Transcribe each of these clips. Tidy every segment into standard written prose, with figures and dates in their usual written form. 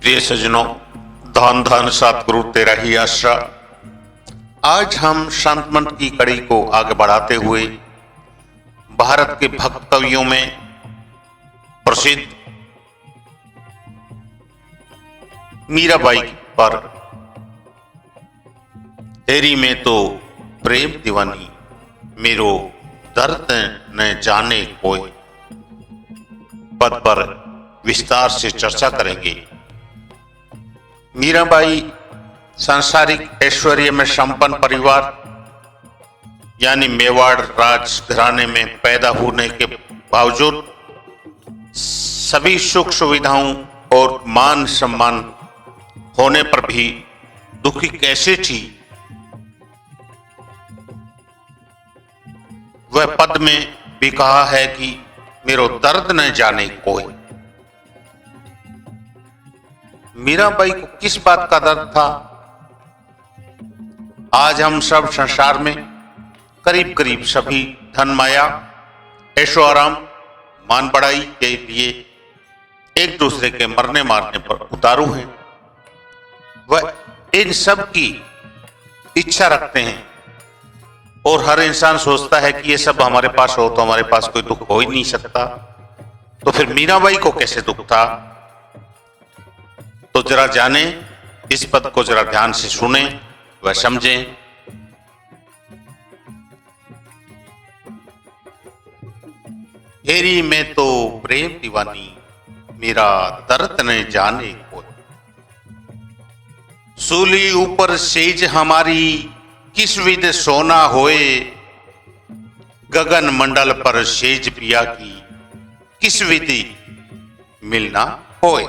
प्रिय सज्जनों, धन धन सतगुरु तेरा ही आशा। आज हम संत मंत्र की कड़ी को आगे बढ़ाते हुए भारत के भक्त कवियों में प्रसिद्ध मीराबाई पर तेरी में तो प्रेम दीवानी मेरो दर्द न जाने कोई पद पर विस्तार से चर्चा करेंगे। मीराबाई सांसारिक ऐश्वर्य में संपन्न परिवार यानी मेवाड़ राज घराने में पैदा होने के बावजूद सभी सुख सुविधाओं और मान सम्मान होने पर भी दुखी कैसे थी, वह पद में भी कहा है कि मेरो दर्द न जाने कोई। मीराबाई को किस बात का दर्द था? आज हम सब संसार में करीब करीब सभी धन माया ऐशो आराम मान बढ़ाई के लिए एक दूसरे के मरने मारने पर उतारू हैं। वह इन सब की इच्छा रखते हैं और हर इंसान सोचता है कि ये सब हमारे पास हो तो हमारे पास कोई दुख हो ही नहीं सकता। तो फिर मीराबाई को कैसे दुख था? तो जरा जाने, इस पद को जरा ध्यान से सुने व समझें। तेरी में तो प्रेम दीवानी मेरा दर्द न जाने कोई। सूली ऊपर सेज हमारी किस विध सोना होए, गगन मंडल पर सेज पिया की किस विधि मिलना होए।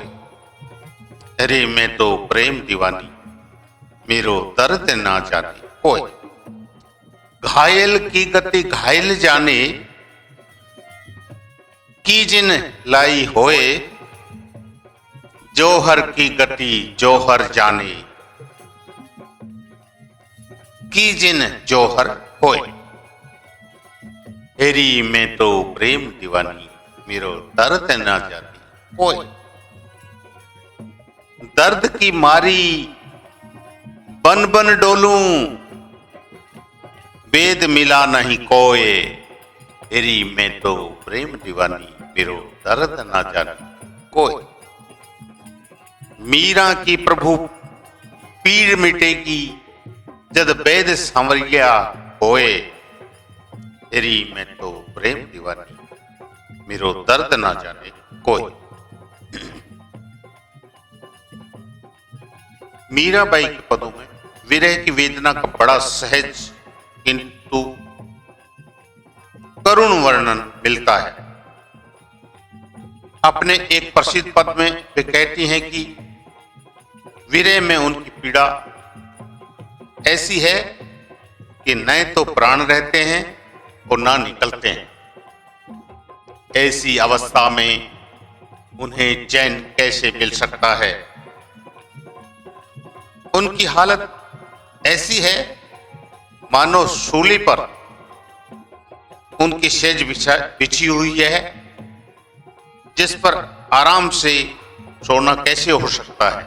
अरे मैं तो प्रेम दीवानी मेरो दर्द ना जाने कोई। घायल की गति घायल जाने की जिन लाई होए, जोहर की गति जोहर जाने की जिन जोहर होए। हेरी में तो प्रेम दीवानी मेरो दर्द ना जाने कोई। दर्द की मारी बन बन डोलूं, वेद मिला नहीं कोई। हेरी में तो प्रेम दीवानी मेरो दर्द ना जाने कोई। मीरा की प्रभु पीर मिटेगी जद वेद संवरिया होए। तेरी में तो प्रेम दीवानी मेरो दर्द ना जाने कोई। मीराबाई के पदों में विरह की वेदना का बड़ा सहज किंतु करुण वर्णन मिलता है। अपने एक प्रसिद्ध पद में वे कहती हैं कि विरह में उनकी पीड़ा ऐसी है कि न तो प्राण रहते हैं और ना निकलते हैं। ऐसी अवस्था में उन्हें चैन कैसे मिल सकता है? उनकी हालत ऐसी है मानो सूली पर उनकी सेज बिछी हुई है, जिस पर आराम से सोना कैसे हो सकता है।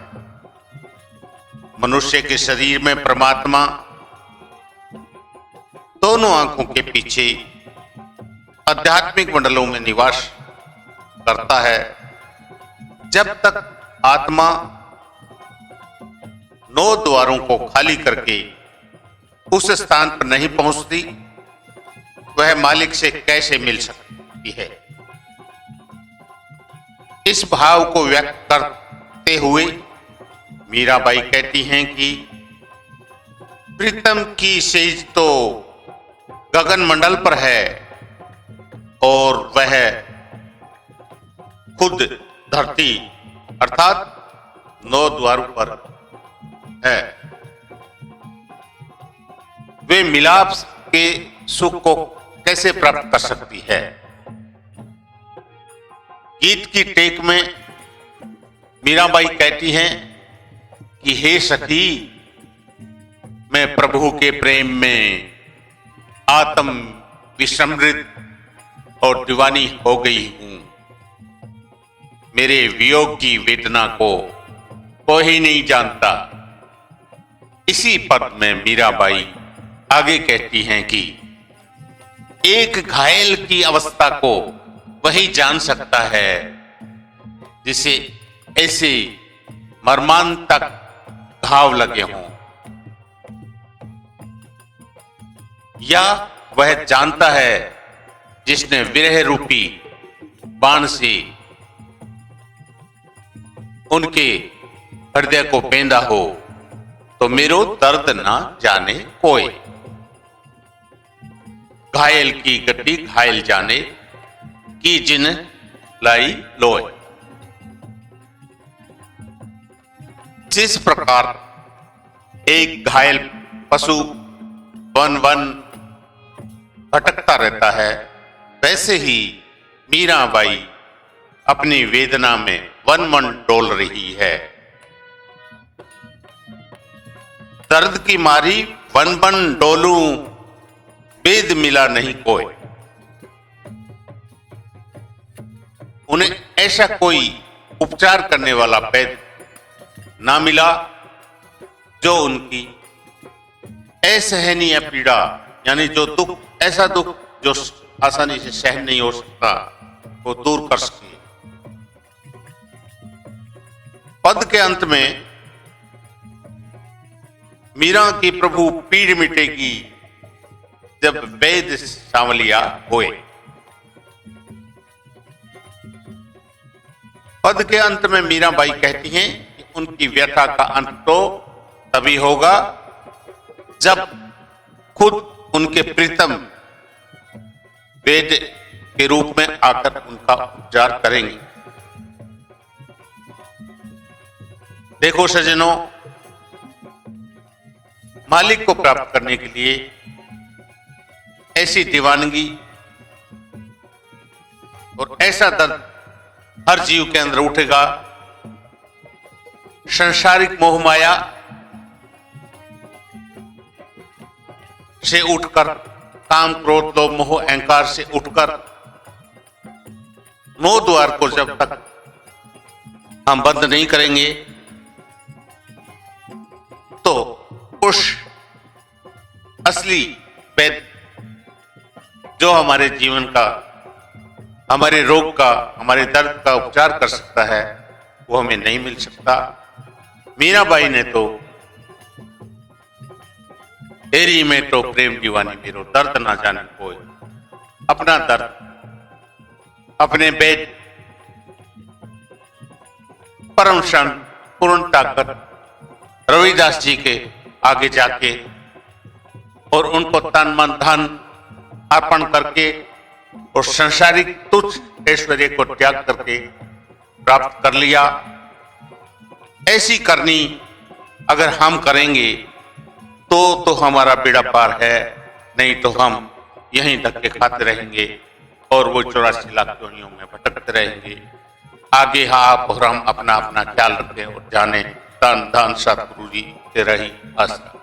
मनुष्य के शरीर में परमात्मा दोनों आंखों के पीछे आध्यात्मिक मंडलों में निवास करता है। जब तक आत्मा 9 द्वारों को खाली करके उस स्थान पर नहीं पहुंचती, वह मालिक से कैसे मिल सकती है। इस भाव को व्यक्त करते हुए मीराबाई कहती हैं कि प्रीतम की सेज तो गगन मंडल पर है और वह खुद धरती अर्थात 9 द्वारों पर है। वे मिलाप के सुख को कैसे प्राप्त कर सकती है? गीत की टेक में मीराबाई कहती हैं कि हे सखी, मैं प्रभु के प्रेम में आत्म विस्मृत और दीवानी हो गई हूं। मेरे वियोग की वेदना को कोई नहीं जानता। इसी पद में मीराबाई आगे कहती हैं कि एक घायल की अवस्था को वही जान सकता है जिसे ऐसे मर्मांतक घाव लगे हों, या वह जानता है जिसने विरह रूपी बाण से उनके हृदय को बेंधा हो, तो मेरो दर्द ना जाने कोई। घायल की गति घायल जाने की जिन लाई लोय। जिस प्रकार एक घायल पशु वन वन भटकता रहता है, वैसे ही मीराबाई अपनी वेदना में वन मन डोल रही है। दर्द की मारी वन वन डोलूं, वेद मिला नहीं कोई। उन्हें ऐसा कोई उपचार करने वाला वैद्य ना मिला जो उनकी असहनीय पीड़ा, यानी जो दुख, ऐसा दुख जो आसानी से सहन नहीं हो सकता, वो दूर कर सके। पद के अंत में मीरा की प्रभु पीड़ मिटेगी जब वैद्य सांवलिया होए। पद के अंत में मीराबाई कहती हैं कि उनकी व्यथा का अंत तो तभी होगा जब खुद उनके प्रीतम वैद्य के रूप में आकर उनका उपचार करेंगे। देखो सज्जनों, मालिक को प्राप्त करने के लिए ऐसी दीवानगी और ऐसा दर्द हर जीव के अंदर उठेगा। संसारिक मोह माया से उठकर, काम क्रोध लोभ मोह अहंकार से उठकर, मोह द्वार को जब तक हम बंद नहीं करेंगे, तो उस असली वैद्य जो हमारे जीवन का, हमारे रोग का, हमारे दर्द का उपचार कर सकता है, वो हमें नहीं मिल सकता। मीराबाई ने तो तेरी में तो प्रेम दीवानी मेरो, दर्द ना जाने कोई। अपना दर्द अपने वैद्य परम शांत पूर्ण ताकत रविदास जी के आगे जाके और उनको तन मन धन अर्पण करके और संसारिक तुच्छ ऐश्वर्य को त्याग करके प्राप्त कर लिया। ऐसी करनी अगर हम करेंगे तो हमारा बेड़ा पार है, नहीं तो हम यहीं धक्के खाते रहेंगे और वो 84 लाख योनियों में भटकते रहेंगे। आगे आप और हम अपना अपना ख्याल रखें और जाने। धन धन सतगुरु जी तेरा ही आसरा।